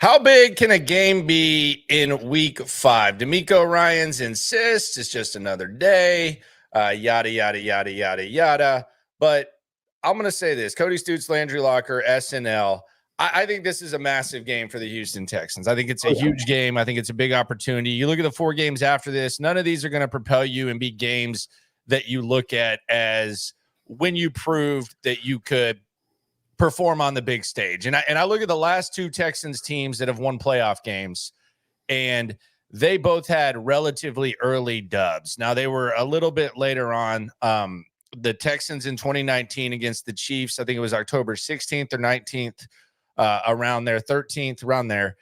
How big can a game be in week 5? D'Amico Ryans insists it's just another day, yada, yada, yada, yada, yada. But I'm going to say this. Cody, Stoots, Landry Locker, SNL. I think this is a massive game for the Houston Texans. I think it's a huge game. I think it's a big opportunity. You look at the 4 games after this, none of these are going to propel you and be games that you look at as when you proved that you could perform on the big stage. And I look at the last 2 Texans teams that have won playoff games, and they both had relatively early dubs. Now, they were a little bit later on. The Texans in 2019 against the Chiefs, I think it was October 16th or 19th, around there, 13th, around there,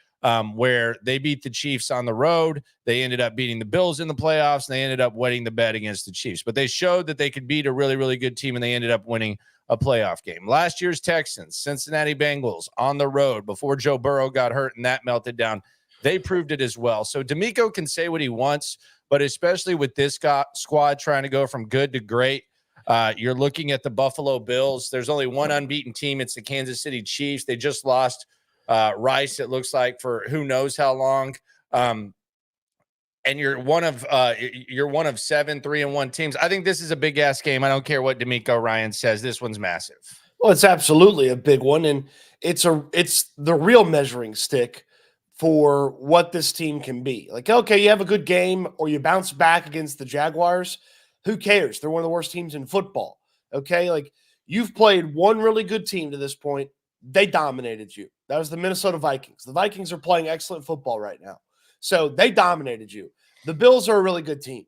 where they beat the Chiefs on the road. They ended up beating the Bills in the playoffs, and they ended up wetting the bed against the Chiefs. But they showed that they could beat a really, really good team, and they ended up winning a playoff game. Last year's Texans, Cincinnati Bengals on the road before Joe Burrow got hurt and that melted down. They proved it as well. So D'Amico can say what he wants, but especially with this squad trying to go from good to great, you're looking at the Buffalo Bills. There's only one unbeaten team. It's the Kansas City Chiefs. They just lost Rice, it looks like, for who knows how long. And you're one of 7 3-1 teams. I think this is a big ass game. I don't care what D'Amico Ryan says. This one's massive. Well, it's absolutely a big one, and it's the real measuring stick for what this team can be. Like, okay, you have a good game or you bounce back against the Jaguars. Who cares? They're one of the worst teams in football. Okay, like you've played one really good team to this point. They dominated you. That was the Minnesota Vikings. The Vikings are playing excellent football right now. So they dominated you. The Bills are a really good team.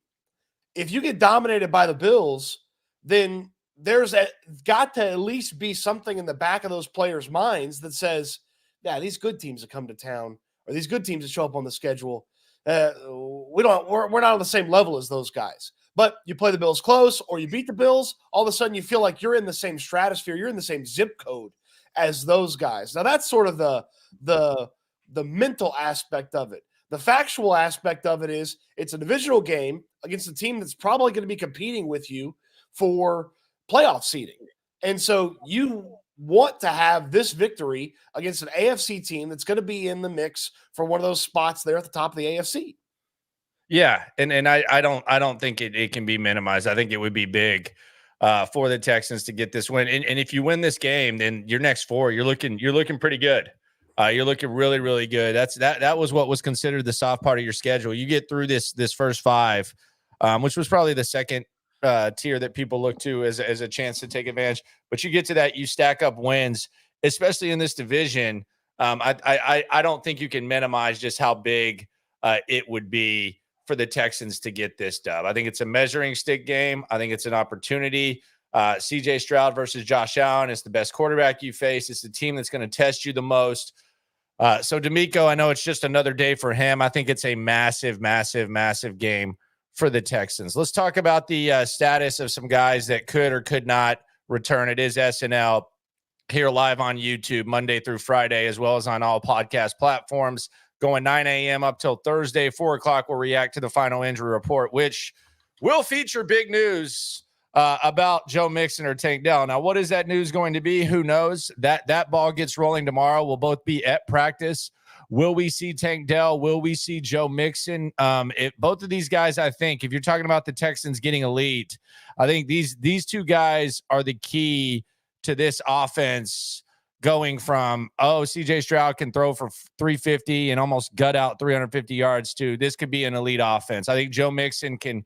If you get dominated by the Bills, then there's got to at least be something in the back of those players' minds that says, yeah, these good teams that come to town or these good teams that show up on the schedule, we're not on the same level as those guys. But you play the Bills close or you beat the Bills, all of a sudden you feel like you're in the same stratosphere, you're in the same zip code as those guys. Now that's sort of the mental aspect of it. The factual aspect of it is it's a divisional game against a team that's probably going to be competing with you for playoff seeding. And so you want to have this victory against an AFC team that's going to be in the mix for one of those spots there at the top of the AFC. Yeah, and I don't think it can be minimized. I think it would be big for the Texans to get this win. And if you win this game, then your next 4, you're looking pretty good. You're looking really, really good. That was what was considered the soft part of your schedule. You get through this first 5, which was probably the second tier that people look to as a chance to take advantage. But you get to that, you stack up wins, especially in this division. I don't think you can minimize just how big it would be for the Texans to get this dub. I think it's a measuring stick game. I think it's an opportunity. CJ Stroud versus Josh Allen is the best quarterback you face. It's the team that's going to test you the most. So D'Amico, I know it's just another day for him. I think it's a massive, massive, massive game for the Texans. Let's talk about the status of some guys that could or could not return. It is SNL here live on YouTube Monday through Friday, as well as on all podcast platforms. Going 9 a.m. up till Thursday, 4 o'clock, we'll react to the final injury report, which will feature big news about Joe Mixon or Tank Dell. Now, what is that news going to be? Who knows? That ball gets rolling tomorrow. We'll both be at practice. Will we see Tank Dell? Will we see Joe Mixon? Both of these guys, I think, if you're talking about the Texans getting elite, I think these 2 guys are the key to this offense going from, CJ Stroud can throw for 350 and almost gut out 350 yards to this could be an elite offense. I think Joe Mixon can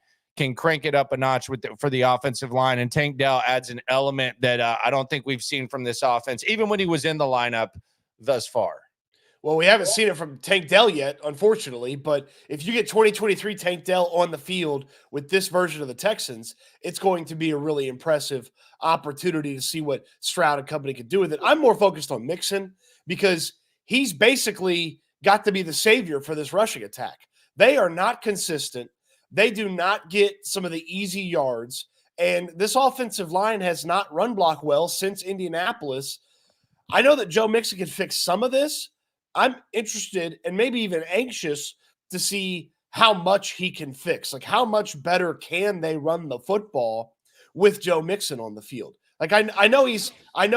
crank it up a notch for the offensive line, and Tank Dell adds an element that I don't think we've seen from this offense, even when he was in the lineup thus far. Well, we haven't seen it from Tank Dell yet, unfortunately, but if you get 2023 Tank Dell on the field with this version of the Texans, it's going to be a really impressive opportunity to see what Stroud and company can do with it. I'm more focused on Mixon because he's basically got to be the savior for this rushing attack. They are not consistent. They do not get some of the easy yards, and this offensive line has not run block well since Indianapolis. I know that Joe Mixon can fix some of this. I'm interested and maybe even anxious to see how much he can fix. Like, how much better can they run the football with Joe Mixon on the field? Like I know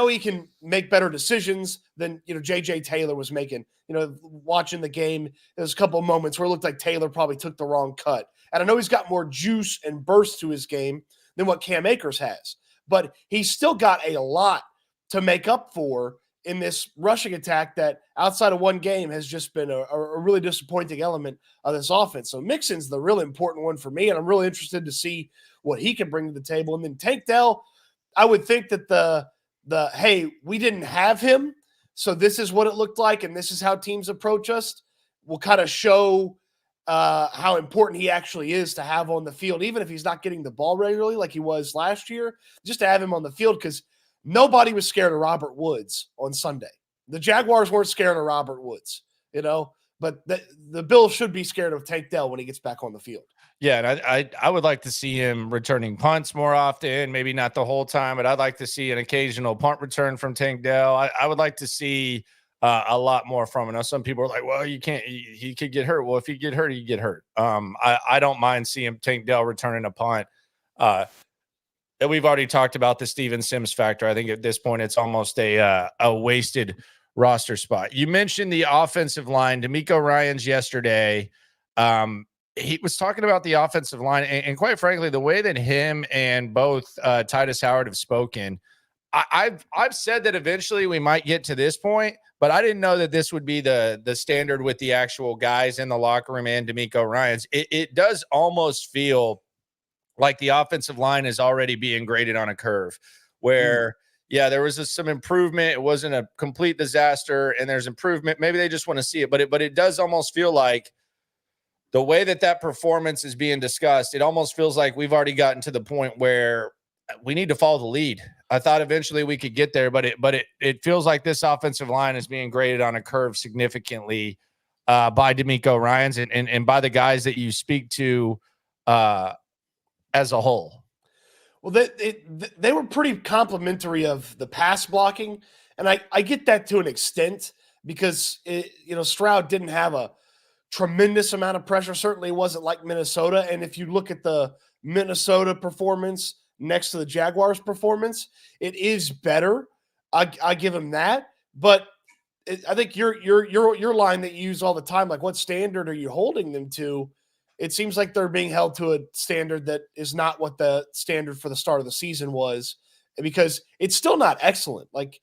he can make better decisions than JJ Taylor was making. Watching the game, there's a couple of moments where it looked like Taylor probably took the wrong cut. And I know he's got more juice and burst to his game than what Cam Akers has, but he's still got a lot to make up for in this rushing attack that outside of one game has just been a really disappointing element of this offense. So Mixon's the really important one for me, and I'm really interested to see what he can bring to the table. And then Tank Dell, I would think that the hey, we didn't have him, so this is what it looked like, and this is how teams approach us, will kind of show how important he actually is to have on the field, even if he's not getting the ball regularly like he was last year, just to have him on the field, because nobody was scared of Robert Woods on Sunday. The Jaguars weren't scared of Robert Woods, but the Bills should be scared of Tank Dell when he gets back on the field. Yeah, and I would like to see him returning punts more often, maybe not the whole time, but I'd like to see an occasional punt return from Tank Dell. I would like to see a lot more from him. Now, some people are like, well, you can't, he could get hurt. Well, if you get hurt, you get hurt. I don't mind seeing Tank Dell returning a punt. And we've already talked about the Steven Sims factor. I think at this point, it's almost a wasted roster spot. You mentioned the offensive line. D'Amico Ryans yesterday, he was talking about the offensive line, and quite frankly, the way that him and both Titus Howard have spoken, I've said that eventually we might get to this point, but I didn't know that this would be the standard with the actual guys in the locker room and D'Amico Ryans. It does almost feel like the offensive line is already being graded on a curve where, yeah, there was some improvement. It wasn't a complete disaster, and there's improvement. Maybe they just want to see it, but it does almost feel like the way that performance is being discussed, it almost feels like we've already gotten to the point where we need to follow the lead. I thought eventually we could get there, but it feels like this offensive line is being graded on a curve significantly by D'Amico Ryans and by the guys that you speak to as a whole. Well, they were pretty complimentary of the pass blocking, and I get that to an extent because Stroud didn't have a tremendous amount of pressure. Certainly, it wasn't like Minnesota. And if you look at the Minnesota performance next to the Jaguars performance, it is better. I give him that, but I think your line that you use all the time, like what standard are you holding them to? It seems like they're being held to a standard that is not what the standard for the start of the season was, because it's still not excellent. Like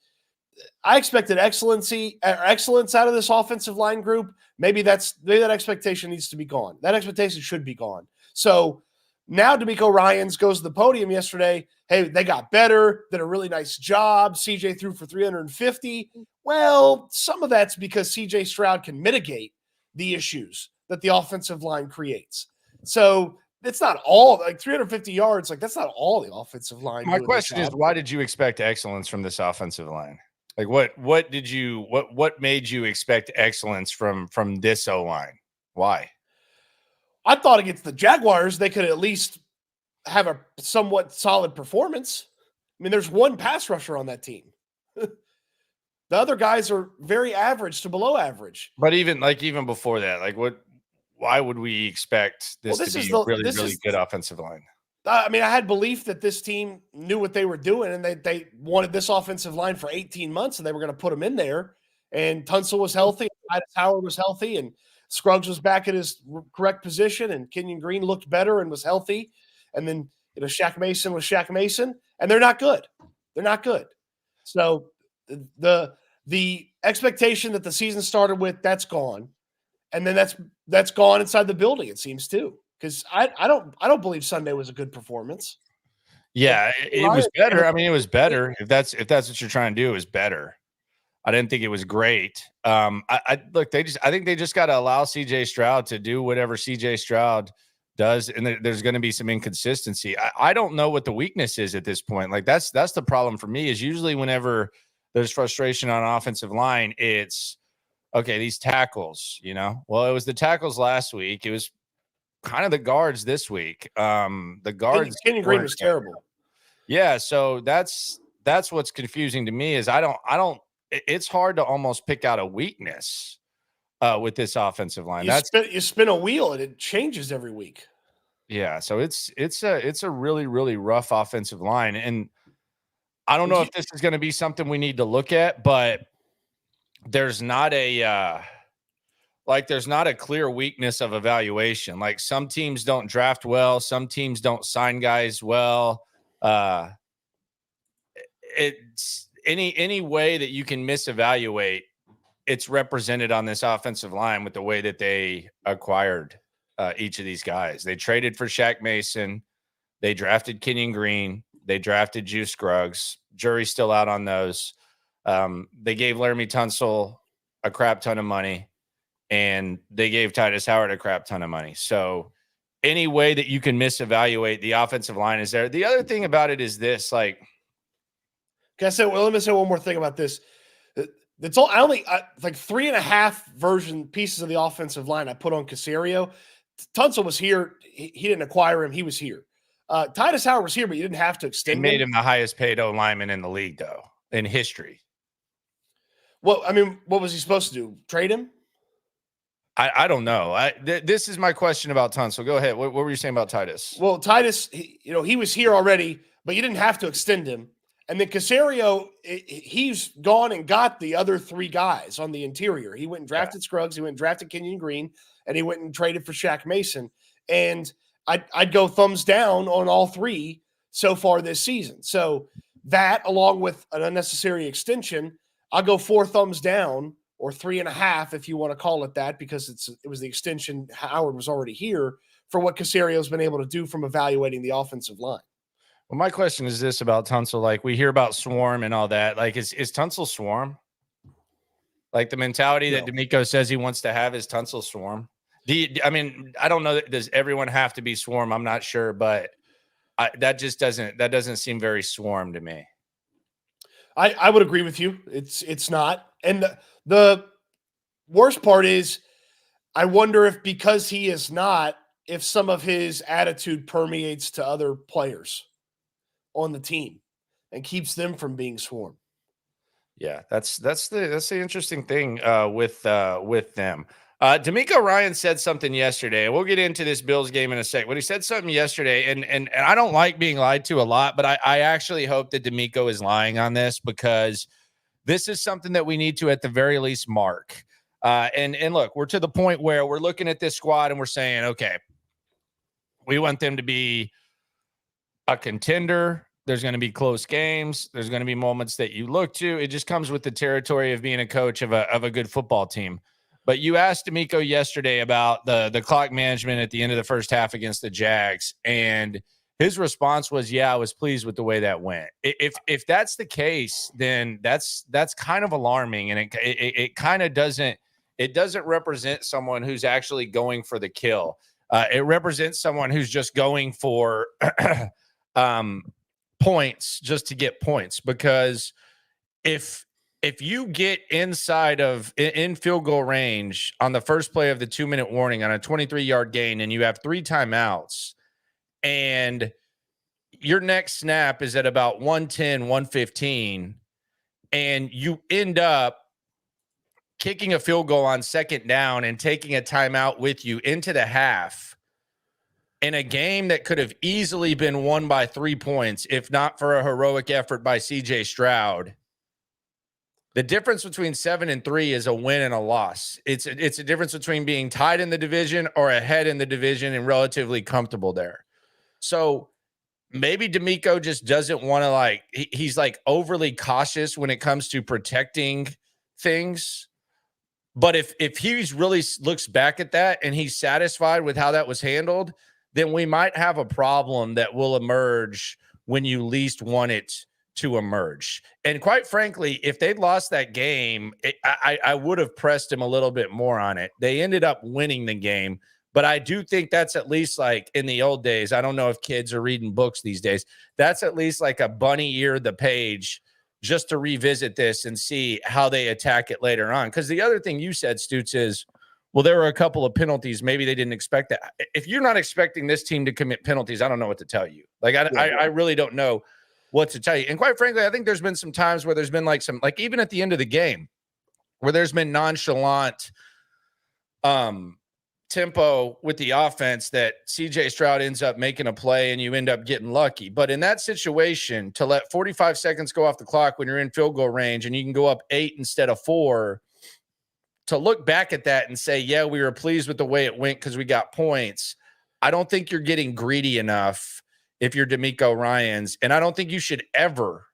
I expected excellence out of this offensive line group. Maybe that expectation needs to be gone. That expectation should be gone. So now D'Amico Ryans goes to the podium yesterday. Hey, they got better, did a really nice job. CJ threw for 350. Well, some of that's because CJ Stroud can mitigate the issues that the offensive line creates. So it's not all like 350 yards. Like that's not all the offensive line. My question is, why did you expect excellence from this offensive line? Like what made you expect excellence from this O-line? Why? I thought against the Jaguars, they could at least have a somewhat solid performance. I mean, there's one pass rusher on that team. The other guys are very average to below average. But even before that, why would we expect this to be really good offensive line? I mean, I had belief that this team knew what they were doing, and they wanted this offensive line for 18 months, and they were going to put them in there. And Tunsil was healthy, Titus Howard was healthy, and Scruggs was back at his correct position, and Kenyon Green looked better and was healthy. And then Shaq Mason was Shaq Mason, and they're not good. They're not good. So the expectation that the season started with, that's gone, and then that's gone inside the building. It seems too. Because I don't believe Sunday was a good performance. Yeah, it was better. I mean, it was better. If that's what you're trying to do, it was better. I didn't think it was great. I think they just got to allow CJ Stroud to do whatever CJ Stroud does, and there's going to be some inconsistency. I don't know what the weakness is at this point. Like that's the problem for me. Is usually whenever there's frustration on offensive line, it's okay. These tackles, Well, it was the tackles last week. It was kind of the guards this week. The guards, Kenyon Green was terrible. Yeah, so that's what's confusing to me is I don't. It's hard to almost pick out a weakness with this offensive line. You spin a wheel and it changes every week. Yeah, so it's a really really rough offensive line, and I don't know if this is going to be something we need to look at, but there's not a there's not a clear weakness of evaluation. Like some teams don't draft well, some teams don't sign guys well. It's any way that you can misevaluate, it's represented on this offensive line with the way that they acquired each of these guys. They traded for Shaq Mason. They drafted Kenyon Green. They drafted Juice Scruggs. Jury's still out on those. They gave Laramie Tunsil a crap ton of money, and they gave Titus Howard a crap ton of money. So any way that you can misevaluate the offensive line is there. The other thing about it is this, like, let me say one more thing about this. That's all. Like 3.5 pieces of the offensive line I put on Caserio. Tunsil was here. He didn't acquire him. He was here. Titus Howard was here, but you didn't have to extend him. It made him the highest paid O lineman in the league, though, in history. Well, I mean, what was he supposed to do? Trade him? I don't know. This is my question about Tunsil. Go ahead. What were you saying about Titus? Well, Titus, he was here already, but you didn't have to extend him. And then Caserio, he's gone and got the other 3 guys on the interior. He went and drafted Scruggs. He went and drafted Kenyon Green, and he went and traded for Shaq Mason. And I'd go thumbs down on all 3 so far this season. So that, along with an unnecessary extension, I'll go 4 thumbs down, or 3.5 if you want to call it that, because it was the extension. Howard was already here, for what Caserio's been able to do from evaluating the offensive line. Well, my question is this about Tunsil. Like, we hear about swarm and all that. Like, is Tunsil swarm? Like, the mentality that D'Amico says he wants to have is Tunsil swarm? I mean, I don't know. Does everyone have to be swarm? I'm not sure, but that doesn't seem very swarm to me. I would agree with you. It's not. And the worst part is, I wonder if, because he is not, if some of his attitude permeates to other players on the team and keeps them from being swarmed. Yeah, that's the interesting thing with them. D'Amico Ryan said something yesterday. We'll get into this Bills game in a sec. But he said something yesterday, and I don't like being lied to a lot, but I actually hope that D'Amico is lying on this, because this is something that we need to, at the very least, mark. And look, we're to the point where we're looking at this squad and we're saying, okay, we want them to be a contender. There's going to be close games. There's going to be moments that you look to. It just comes with the territory of being a coach of a good football team. But you asked D'Amico yesterday about the clock management at the end of the first half against the Jags, and his response was, yeah, I was pleased with the way that went. If that's the case, then that's kind of alarming, and it kind of doesn't represent someone who's actually going for the kill. It represents someone who's just going for points just to get points, because if you get in field goal range on the first play of the 2-minute warning on a 23-yard gain, and you have 3 timeouts, and your next snap is at about 110, 115, and you end up kicking a field goal on second down and taking a timeout with you into the half, in a game that could have easily been won by 3 points, if not for a heroic effort by CJ Stroud. The difference between 7 and 3 is a win and a loss. It's a difference between being tied in the division or ahead in the division and relatively comfortable there. So maybe D'Amico just doesn't want to, he's overly cautious when it comes to protecting things. But if he really looks back at that and he's satisfied with how that was handled, then we might have a problem that will emerge when you least want it to emerge. And quite frankly, if they'd lost that game, I would have pressed him a little bit more on it. They ended up winning the game, but I do think that's at least, like in the old days, I don't know if kids are reading books these days, that's at least like a bunny ear the page just to revisit this and see how they attack it later on. Because the other thing you said, Stoots, is, well, there were a couple of penalties. Maybe they didn't expect that. If you're not expecting this team to commit penalties, I don't know what to tell you. I really don't know what to tell you. And quite frankly, I think there's been some times where there's been even at the end of the game, where there's been nonchalant tempo with the offense that CJ Stroud ends up making a play and you end up getting lucky. But in that situation, to let 45 seconds go off the clock when you're in field goal range and you can go up 8 instead of 4, to look back at that and say, yeah, we were pleased with the way it went because we got points. I don't think you're getting greedy enough if you're DeMeco Ryans. And I don't think you should ever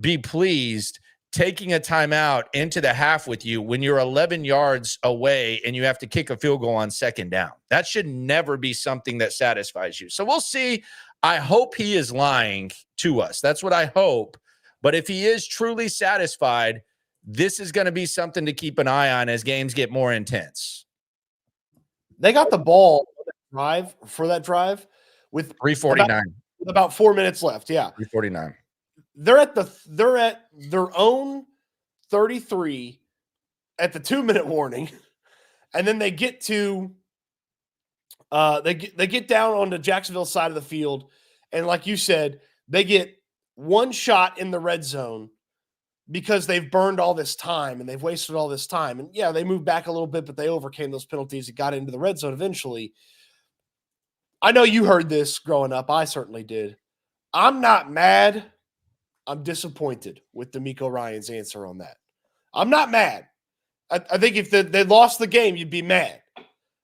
be pleased taking a timeout into the half with you when you're 11 yards away and you have to kick a field goal on second down. That should never be something that satisfies you. So we'll see. I hope he is lying to us. That's what I hope. But if he is truly satisfied, this is going to be something to keep an eye on as games get more intense. They got the ball for that drive with 3:49. With about 4 minutes left. Yeah. 3:49. They're at their own 33 at the 2-minute warning, and then they get to they get down on the Jacksonville side of the field, and like you said, they get one shot in the red zone because they've burned all this time and they've wasted all this time. And yeah, they moved back a little bit, but they overcame those penalties and got into the red zone eventually. I know you heard this growing up. I certainly did. I'm not mad. I'm disappointed with DeMeco Ryans' answer on that. I'm not mad. I think if they lost the game, you'd be mad.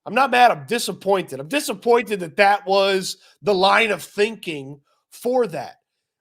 I'm not mad. I'm disappointed. I'm disappointed that was the line of thinking for that.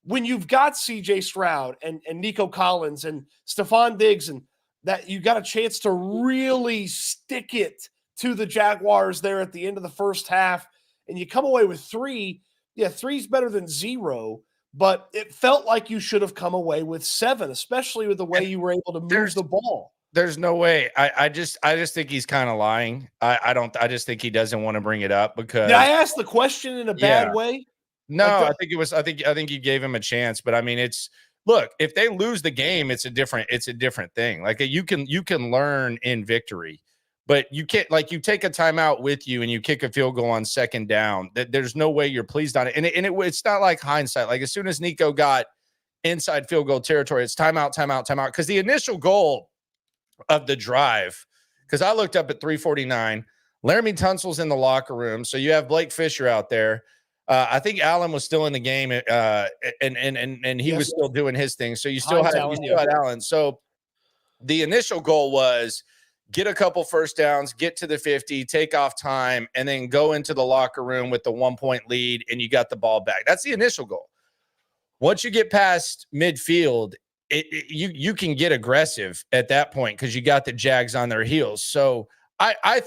When you've got CJ Stroud and Nico Collins and Stefon Diggs, and that you got a chance to really stick it to the Jaguars there at the end of the first half, and you come away with 3. Yeah, 3's better than 0. But it felt like you should have come away with 7, especially with the way you were able to move the ball. There's no way. I just think he's kind of lying. I just think he doesn't want to bring it up because. Did I ask the question in a bad way? No, I think you gave him a chance, but I mean, look, if they lose the game, it's a different thing. Like you can learn in victory. But you can't, like, you take a timeout with you and you kick a field goal on second down. There's no way you're pleased on it. And it's not like hindsight. Like, as soon as Nico got inside field goal territory, it's timeout. Because the initial goal of the drive, because I looked up at 3:49, Laramie Tunsil's in the locker room. So you have Blake Fisher out there. I think Allen was still in the game, and he was still doing his thing. So you still had Allen. So the initial goal was get a couple first downs, get to the 50, take off time, and then go into the locker room with the 1-point lead, and you got the ball back. That's the initial goal. Once you get past midfield, you can get aggressive at that point because you got the Jags on their heels. So I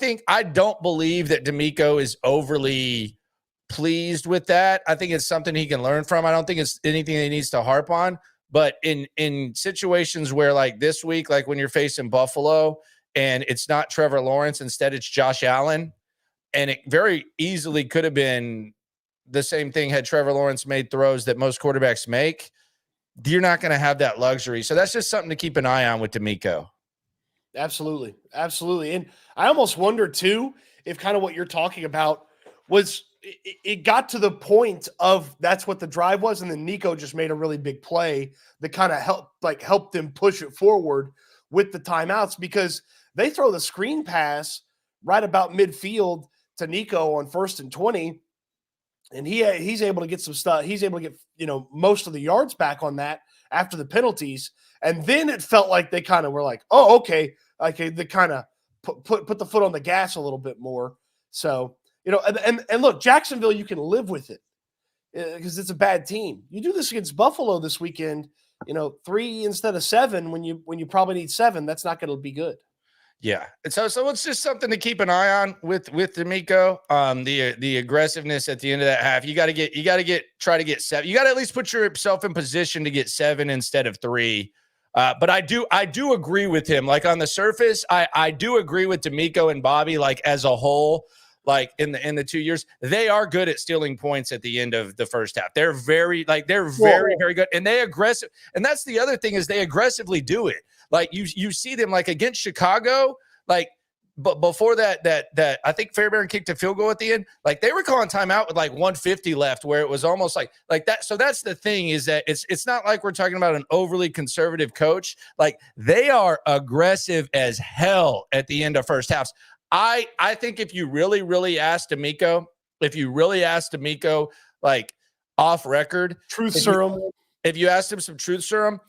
don't believe that DeMeco is overly pleased with that. I think it's something he can learn from. I don't think it's anything he needs to harp on. But in situations where, like this week, like when you're facing Buffalo, and it's not Trevor Lawrence, instead it's Josh Allen, and it very easily could have been the same thing had Trevor Lawrence made throws that most quarterbacks make. You're not going to have that luxury. So that's just something to keep an eye on with DeMeco. Absolutely. And I almost wonder, too, if kind of what you're talking about was it got to the point of that's what the drive was, and then Nico just made a really big play that kind of helped them push it forward with the timeouts, because they throw the screen pass right about midfield to Nico on 1st and 20, and he's able to get some stuff. He's able to get most of the yards back on that after the penalties, and then it felt like they kind of were like, oh, okay, they kind of put the foot on the gas a little bit more. So and look, Jacksonville, you can live with it because it's a bad team. You do this against Buffalo this weekend, 3 instead of 7 when you probably need 7. That's not going to be good. Yeah. And so it's just something to keep an eye on with DeMeco. The aggressiveness at the end of that half. You got to try to get 7. You got to at least put yourself in position to get 7 instead of 3. But I do agree with him. Like, on the surface, I do agree with DeMeco and Bobby, like, as a whole. Like, in the 2 years, they are good at stealing points at the end of the first half. They're very, very good. And they aggressive. And that's the other thing, is they aggressively do it. Like, you see them, like, against Chicago, like, but before that I think Fairbairn kicked a field goal at the end. Like, they were calling timeout with like 150 left, where it was almost like that. So that's the thing, is that it's not like we're talking about an overly conservative coach. Like, they are aggressive as hell at the end of first halves. I think if you really asked D'Amico, like off record, Truth serum. If you asked him some truth serum,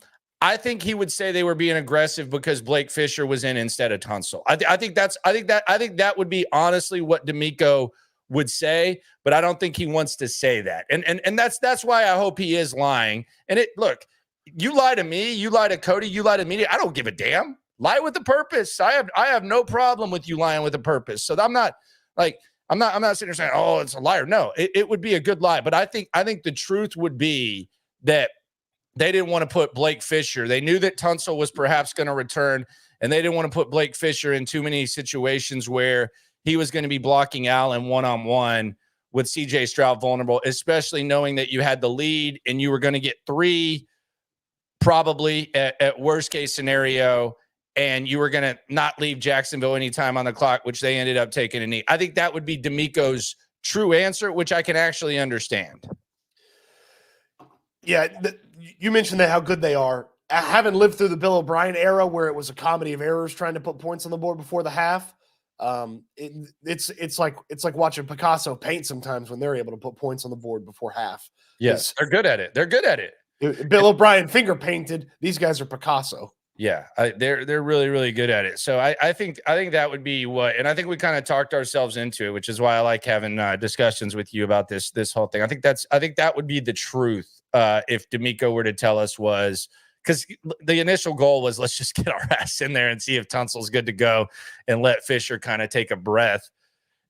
I think he would say they were being aggressive because Blake Fisher was in instead of Tunsil. I think that would be honestly what D'Amico would say, but I don't think he wants to say that. And that's why I hope he is lying. And look, you lie to me, you lie to Cody, you lie to me. I don't give a damn. Lie with a purpose. I have no problem with you lying with a purpose. So I'm not sitting there saying, oh, it's a liar. No, it would be a good lie. But I think the truth would be that they didn't want to put Blake Fisher. They knew that Tunsil was perhaps going to return, and they didn't want to put Blake Fisher in too many situations where he was going to be blocking Allen one-on-one with CJ Stroud vulnerable, especially knowing that you had the lead and you were going to get 3 probably at worst case scenario, and you were going to not leave Jacksonville any time on the clock, which they ended up taking a knee. I think that would be D'Amico's true answer, which I can actually understand. Yeah, you mentioned that how good they are. I haven't lived through the Bill O'Brien era where it was a comedy of errors trying to put points on the board before the half. It's like watching Picasso paint sometimes when they're able to put points on the board before half. Yes, they're good at it. Bill O'Brien finger painted. These guys are Picasso. Yeah, they're really good at it. So I think that would be what, and I think we kind of talked ourselves into it, which is why I like having discussions with you about this whole thing. I think that would be the truth if D'Amico were to tell us, was because the initial goal was let's just get our ass in there and see if Tunsil's good to go and let Fisher kind of take a breath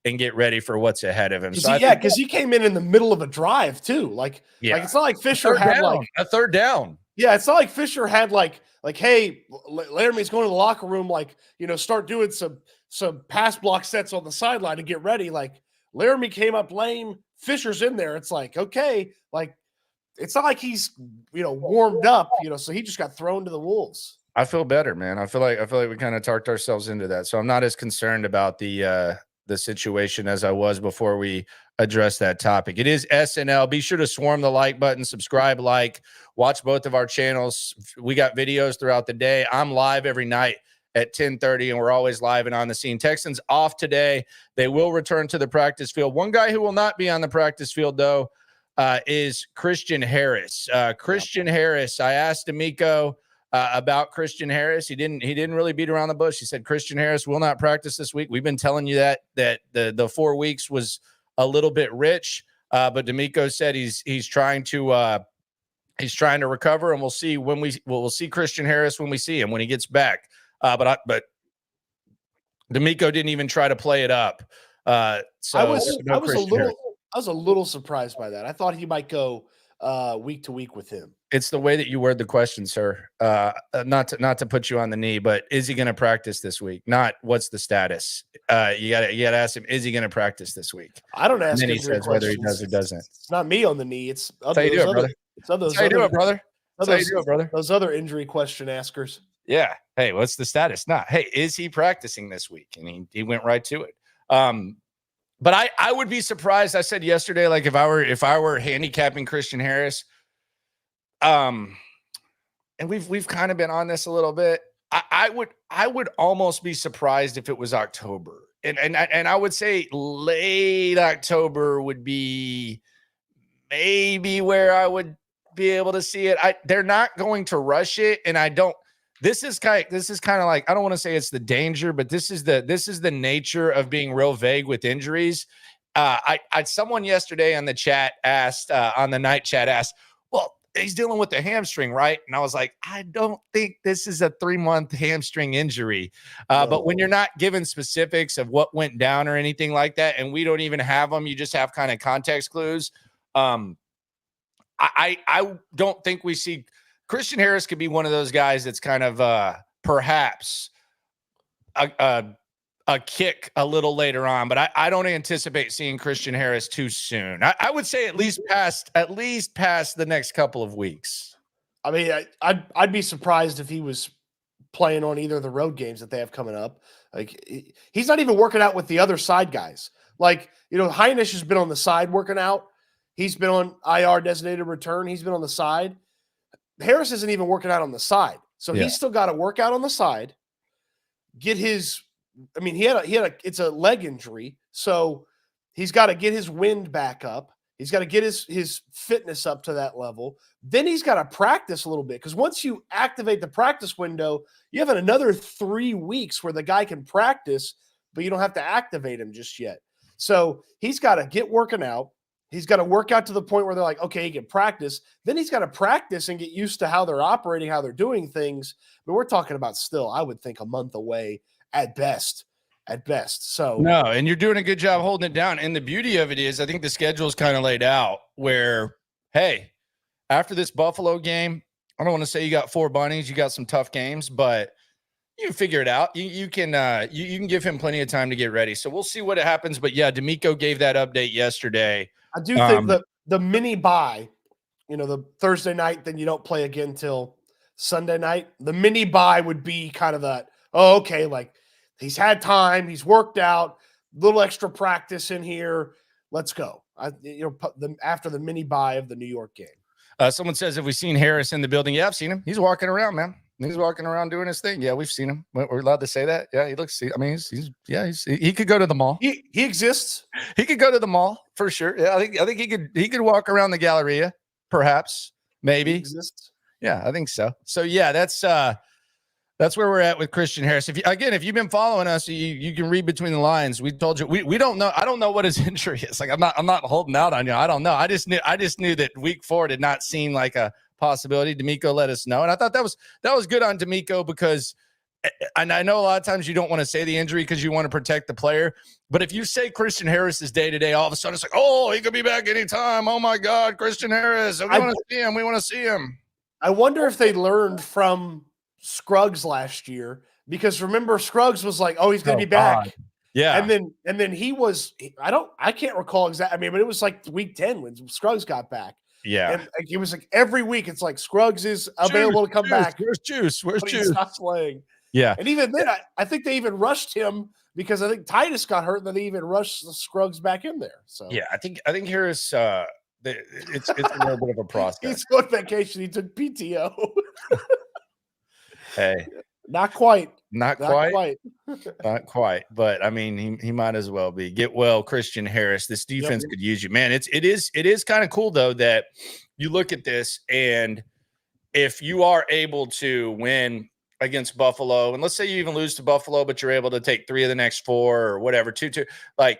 and get ready for what's ahead of him. Because he came in the middle of a drive too. Like it's not like Fisher had a third down. Yeah, it's not like Fisher had like, hey, Laramie's going to the locker room, start doing some pass block sets on the sideline to get ready. Like Laramie came up lame, Fisher's in there. It's like, okay, like it's not like he's warmed up, so he just got thrown to the wolves. I feel better, man. I feel like we kind of talked ourselves into that. So I'm not as concerned about the situation as I was before we address that topic. It is SNL. Be sure to swarm the like button, subscribe, watch both of our channels. We got videos throughout the day. I'm live every night at 10:30, and we're always live and on the scene. Texans off today. They will return to the practice field. One guy who will not be on the practice field, though, is Christian Harris. Christian Harris, I asked D'Amico about Christian Harris. He didn't really beat around the bush. He said Christian Harris will not practice this week. We've been telling you that the 4 weeks was a little bit rich, but D'Amico said he's trying to recover, and we'll see we'll see Christian Harris when we see him when he gets back. But D'Amico didn't even try to play it up. I was a little surprised by that. I thought he might go week to week with him. It's the way that you word the question, sir. Not to put you on the knee, but is he going to practice this week? Not what's the status. You gotta ask him, is he going to practice this week? I don't ask. And then he says whether he does or doesn't. It's not me on the knee. It's That's how you do it, brother. That's how you do it, brother. Those other injury question askers. Yeah. Hey, what's the status? Not, hey, is he practicing this week? And he went right to it. But I would be surprised. I said yesterday, like if I were handicapping Christian Harris, and we've kind of been on this a little bit. I would almost be surprised if it was October, and I would say late October would be maybe where I would be able to see it. They're not going to rush it, and I don't. This is kind of like, I don't want to say it's the danger, but this is the nature of being real vague with injuries. Someone yesterday on the chat asked, on the night chat asked, well, he's dealing with the hamstring, right? And I was like, I don't think this is a 3-month hamstring injury. No. But when you're not given specifics of what went down or anything like that, and we don't even have them, you just have kind of context clues. I don't think we see. Christian Harris could be one of those guys that's kind of perhaps a kick a little later on, but I don't anticipate seeing Christian Harris too soon. I would say at least past the next couple of weeks. I mean, I'd be surprised if he was playing on either of the road games that they have coming up. Like he's not even working out with the other side guys. Like, Heinisch has been on the side working out. He's been on IR designated return. He's been on the side. Harris isn't even working out on the side. So he's still got to work out on the side, get his I mean, it's a leg injury, so he's got to get his wind back up. He's got to get his fitness up to that level. Then he's got to practice a little bit, because once you activate the practice window, you have another 3 weeks where the guy can practice, but you don't have to activate him just yet. So he's got to get working out. He's got to work out to the point where they're like, okay, he can practice. Then he's got to practice and get used to how they're operating, how they're doing things. But we're talking about still, I would think, a month away at best. So no, and you're doing a good job holding it down. And the beauty of it is, I think the schedule is kind of laid out where, hey, after this Buffalo game, I don't want to say you got 4 bunnies, you got some tough games, but you can figure it out. You can give him plenty of time to get ready. So we'll see what happens. But yeah, D'Amico gave that update yesterday. I do think that the mini bye, the Thursday night, then you don't play again till Sunday night. The mini bye would be kind of that, oh, okay, like he's had time, he's worked out, little extra practice in here. Let's go. After the mini bye of the New York game. Someone says, have we seen Harris in the building? Yeah, I've seen him. He's walking around, man. He's walking around doing his thing. Yeah, we've seen him. We're allowed to say that. Yeah, he looks. I mean, he could go to the mall. He exists. He could go to the mall for sure. Yeah, I think he could walk around the Galleria, perhaps, maybe. He exists. Yeah, I think so. So yeah, that's where we're at with Christian Harris. If you've been following us, you can read between the lines. We told you we don't know. I don't know what his injury is. Like I'm not holding out on you. I don't know. I just knew that week 4 did not seem like a possibility. D'Amico let us know, and I thought that was good on D'Amico, because and I know a lot of times you don't want to say the injury because you want to protect the player, but if you say Christian Harris is day-to-day, all of a sudden it's like, oh, he could be back anytime. Oh my God, Christian Harris, we want to see him. I wonder if they learned from Scruggs last year, because remember, Scruggs was like, oh, he's going to be back. God. Yeah. And then he was, I can't recall exactly. I mean, but it was like week 10 when Scruggs got back. Yeah. And it was like every week it's like Scruggs is available to come back. Where's Juice? Where's Juice? Not playing. Yeah. And even then, I think they even rushed him, because I think Titus got hurt, and then they even rushed Scruggs back in there. So yeah, I think Harris, it's a little bit of a process. He's on vacation. He took PTO. Hey, not quite. Not quite. But I mean, he might as well be. Get well, Christian Harris. This defense could use you, man. It is kind of cool though that you look at this, and if you are able to win against Buffalo, and let's say you even lose to Buffalo, but you're able to take 3 of the next 4 or whatever, 2, like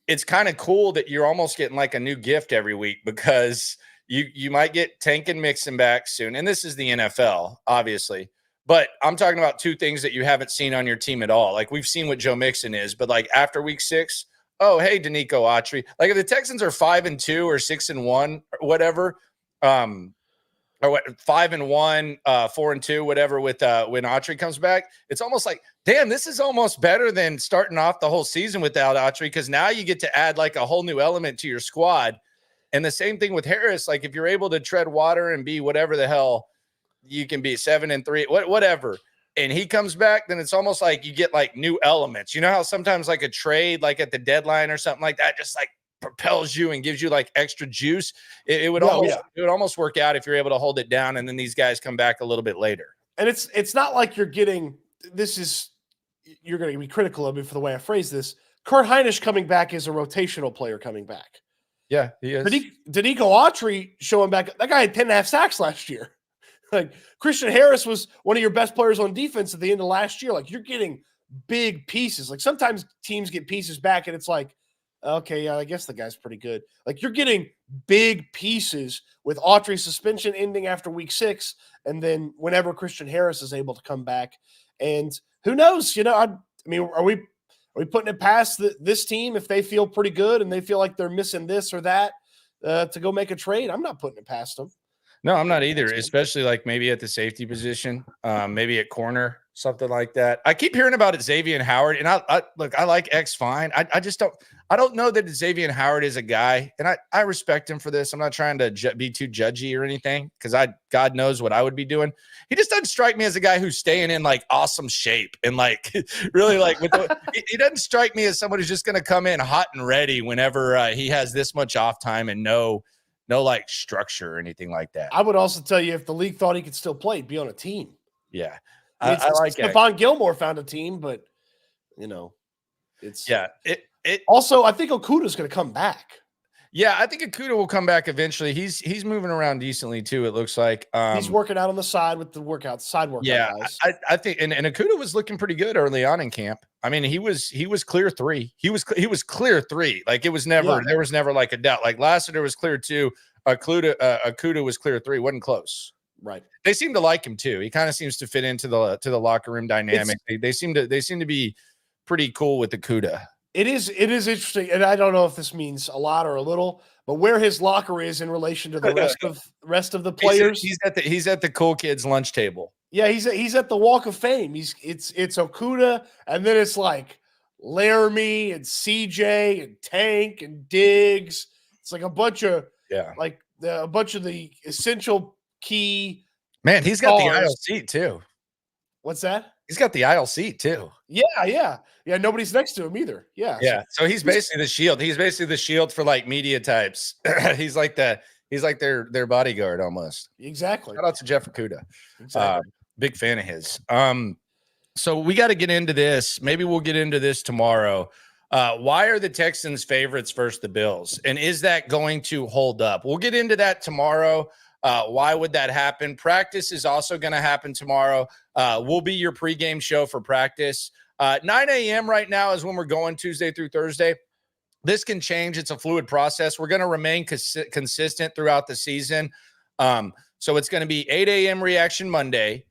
it's kind of cool that you're almost getting like a new gift every week, because you might get Tank and Mixon back soon, and this is the NFL, obviously. But I'm talking about 2 things that you haven't seen on your team at all. Like we've seen what Joe Mixon is, but like after week 6, oh, hey, Danico Autry. Like if the Texans are 5-2 or 6-1 or whatever, or what, 5-1, 4-2, whatever, with when Autry comes back, it's almost like, damn, this is almost better than starting off the whole season without Autry, because now you get to add like a whole new element to your squad. And the same thing with Harris. Like if you're able to tread water and be whatever the hell you can be, 7-3, whatever, and he comes back, then it's almost like you get like new elements. You know how sometimes like a trade, like at the deadline or something like that, just like propels you and gives you like extra juice. It would almost work out if you're able to hold it down, and then these guys come back a little bit later. And it's not like you're getting you're going to be critical of me for the way I phrase this. Kurt Hinish coming back is a rotational player coming back. Yeah, he is. Danico Autry showing back. That guy had 10.5 sacks last year. Like Christian Harris was one of your best players on defense at the end of last year. Like you're getting big pieces. Like sometimes teams get pieces back and it's like, okay, yeah, I guess the guy's pretty good. Like you're getting big pieces with Autry's suspension ending after week 6. And then whenever Christian Harris is able to come back, and who knows, I mean, are we putting it past this team if they feel pretty good and they feel like they're missing this or that to go make a trade? I'm not putting it past them. No, I'm not either, especially like maybe at the safety position, maybe at corner, something like that. I keep hearing about Xavier Howard, and I like X fine. I just don't know that Xavier Howard is a guy, and I respect him for this. I'm not trying to be too judgy or anything, because God knows what I would be doing. He just doesn't strike me as a guy who's staying in like awesome shape and like really like he doesn't strike me as someone who's just going to come in hot and ready whenever he has this much off time and no like structure or anything like that. I would also tell you, if the league thought he could still play, he'd be on a team. Yeah. I like Stefon Gilmore found a team, but You know, it's It also, I think Okuda's going to come back. Yeah, I think Akuda will come back eventually. He's moving around decently too. It looks like He's working out on the side with the side workout yeah, guys. I think and Akuda was looking pretty good early on in camp. I mean, he was clear 3. He was clear 3. Like it was never there was never like a doubt. Like Lassiter was clear 2. Akuda was clear 3. Wasn't close. Right. They seem to like him too. He kind of seems to fit into the locker room dynamic. They seem to be pretty cool with Akuda. It is interesting, and I don't know if this means a lot or a little, but where his locker is in relation to the rest of the players. He's at the cool kids lunch table. Yeah, he's at the Walk of Fame. It's Okuda, and then it's like Laramie and CJ and Tank and Diggs. It's like a bunch of the essential key. Man, he's got the aisle seat too. What's that? He's got the aisle seat too. Yeah. Nobody's next to him either. Yeah. So he's basically the shield. He's basically the shield for like media types. He's like their bodyguard almost. Exactly. Shout out to Jeff Okuda. Exactly. Big fan of his. So we got to get into this. Maybe we'll get into this tomorrow. Why are the Texans favorites versus the Bills? And is that going to hold up? We'll get into that tomorrow. Why would that happen? Practice is also going to happen tomorrow. We'll be your pregame show for practice. 9 a.m. right now is when we're going Tuesday through Thursday. This can change. It's a fluid process. We're going to remain consistent throughout the season. So it's going to be 8 a.m. reaction Monday,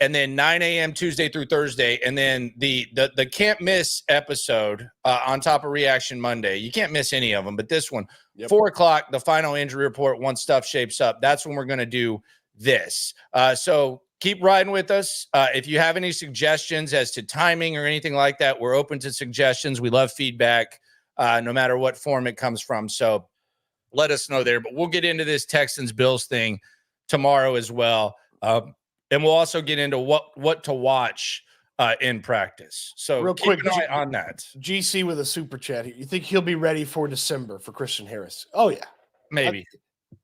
and then 9 a.m. Tuesday through Thursday, and then the can't miss episode on top of reaction Monday. You can't miss any of them, but this one, 4 o'clock, the final injury report, once stuff shapes up. That's when we're going to do this. So keep riding with us. If you have any suggestions as to timing or anything like that, we're open to suggestions. We love feedback, no matter what form it comes from. So let us know there. But we'll get into this Texans-Bills thing tomorrow as well. And we'll also get into what to watch in practice. So real quick, an eye on that. GC with a super chat here. You think he'll be ready for December for Christian Harris? Oh, yeah. Maybe.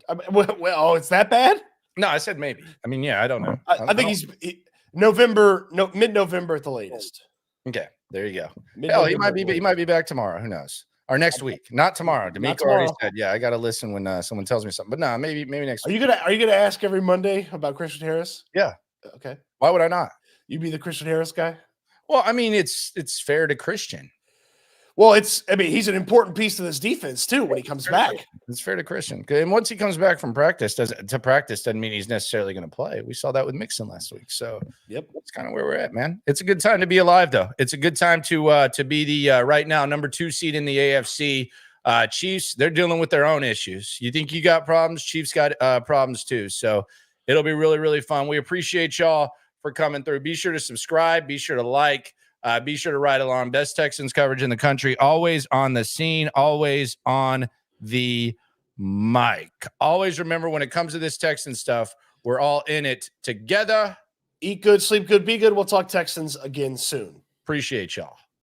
It's that bad? No, I said maybe. I mean, yeah, I don't know. I think he's mid-November at the latest. Okay, there you go. Hell, he might be back tomorrow. Who knows? Or next week, not tomorrow. D'Amico already said, "Yeah, I got to listen when someone tells me something." But no, maybe next week. Are you gonna ask every Monday about Christian Harris? Yeah. Okay. Why would I not? You be the Christian Harris guy? Well, I mean, it's fair to Christian. Well, he's an important piece to this defense too when he comes back. It's fair to Christian. And once he comes back from practice, doesn't mean he's necessarily going to play. We saw that with Mixon last week. So that's kind of where we're at, man. It's a good time to be alive, though. It's a good time to be the right now number 2 seed in the AFC. Chiefs, they're dealing with their own issues. You think you got problems? Chiefs got problems too. So it'll be really, really fun. We appreciate y'all for coming through. Be sure to subscribe. Be sure to like. Be sure to ride along. Best Texans coverage in the country. Always on the scene. Always on the mic. Always remember, when it comes to this Texan stuff, we're all in it together. Eat good, sleep good, be good. We'll talk Texans again soon. Appreciate y'all.